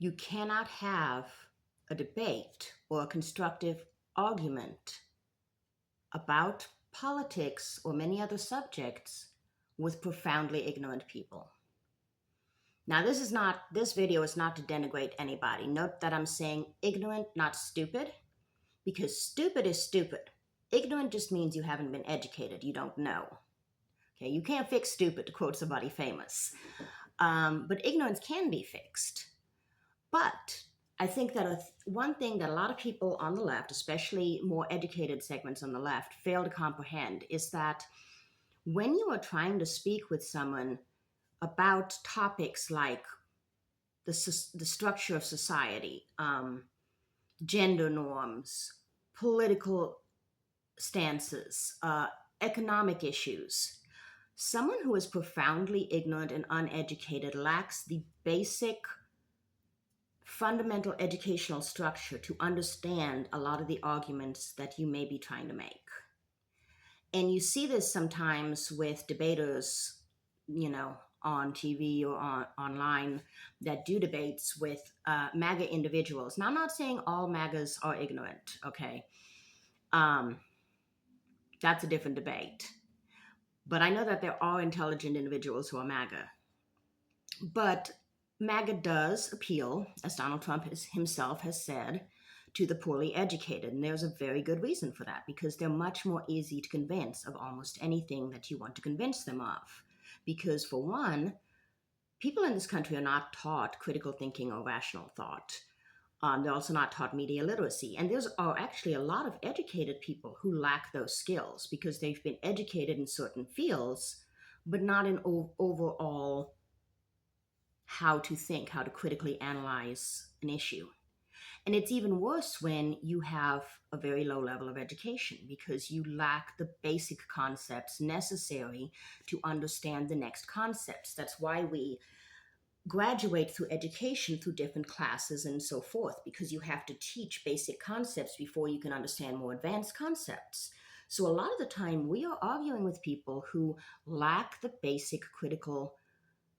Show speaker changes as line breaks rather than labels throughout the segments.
You cannot have a debate or a constructive argument about politics or many other subjects with profoundly ignorant people. Now, this video is not to denigrate anybody. Note that I'm saying ignorant, not stupid, because stupid is stupid. Ignorant just means you haven't been educated, you don't know. Okay, you can't fix stupid, to quote somebody famous. But ignorance can be fixed. But I think that one thing that a lot of people on the left, especially more educated segments on the left, fail to comprehend is that when you are trying to speak with someone about topics like the structure of society, gender norms, political stances, economic issues, someone who is profoundly ignorant and uneducated lacks the basic fundamental educational structure to understand a lot of the arguments that you may be trying to make. And you see this sometimes with debaters, on TV or online that do debates with MAGA individuals. Now, I'm not saying all MAGAs are ignorant, okay? Um, that's a different debate. But I know that there are intelligent individuals who are MAGA. But MAGA does appeal, as Donald Trump himself has said, to the poorly educated. And there's a very good reason for that, because they're much more easy to convince of almost anything that you want to convince them of. Because, for one, people in this country are not taught critical thinking or rational thought. They're also not taught media literacy. And there's are actually a lot of educated people who lack those skills because they've been educated in certain fields, but not in overall how to think, how to critically analyze an issue. And it's even worse when you have a very low level of education because you lack the basic concepts necessary to understand the next concepts. That's why we graduate through education through different classes and so forth, because you have to teach basic concepts before you can understand more advanced concepts. So a lot of the time we are arguing with people who lack the basic critical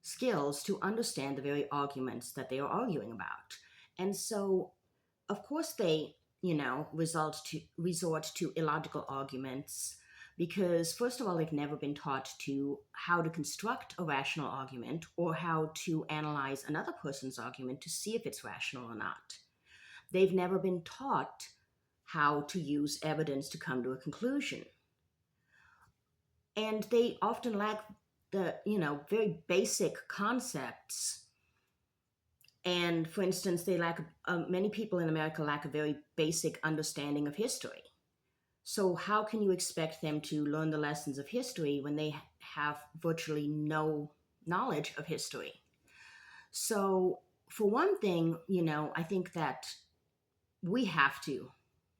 skills to understand the very arguments that they are arguing about. And so, of course, they, resort to illogical arguments because, first of all, they've never been taught to how to construct a rational argument or how to analyze another person's argument to see if it's rational or not. They've never been taught how to use evidence to come to a conclusion. And they often lack the, very basic concepts. And for instance, they lack, many people in America lack a very basic understanding of history. So, how can you expect them to learn the lessons of history when they have virtually no knowledge of history? So, for one thing, I think that we have to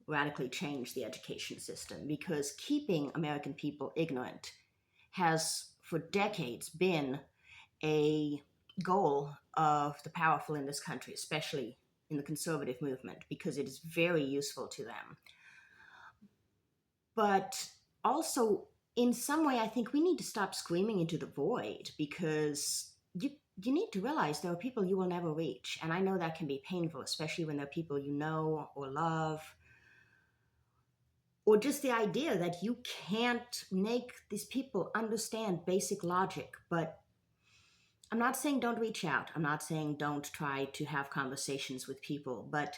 radically change the education system because keeping American people ignorant has for decades been a goal of the powerful in this country, especially in the conservative movement, because it is very useful to them. But also, in some way, I think we need to stop screaming into the void because you need to realize there are people you will never reach. And I know that can be painful, especially when there are people you know or love, or just the idea that you can't make these people understand basic logic. But I'm not saying don't reach out. I'm not saying don't try to have conversations with people, but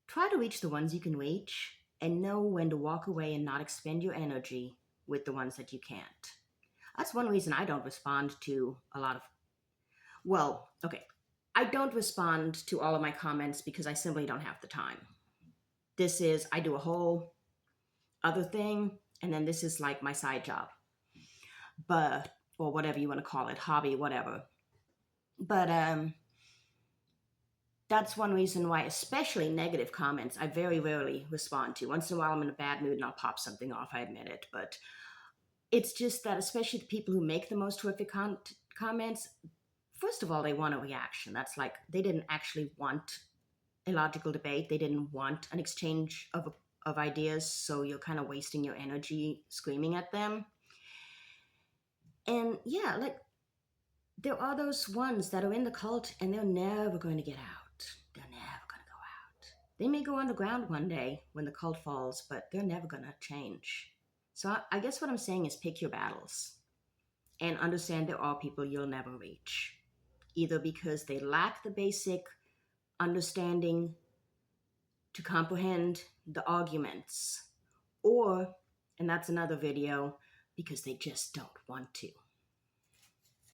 try to reach the ones you can reach and know when to walk away and not expend your energy with the ones that you can't. That's one reason I don't respond to a lot of, well, okay, I don't respond to all of my comments because I simply don't have the time. I do a whole other thing, and then this is like my side job, but, or whatever you want to call it, hobby, whatever. But that's one reason why, especially negative comments, I very rarely respond to. Once in a while, I'm in a bad mood and I'll pop something off, I admit it. But it's just that, especially the people who make the most horrific comments, first of all, they want a reaction. That's like they didn't actually want a logical debate, they didn't want an exchange of ideas, so you're kind of wasting your energy screaming at them. And yeah, like there are those ones that are in the cult and they're never going to get out. They may go underground one day when the cult falls, but they're never going to change. So I guess what I'm saying is pick your battles and understand there are people you'll never reach, either because they lack the basic understanding to comprehend the arguments, or, and that's another video, because they just don't want to.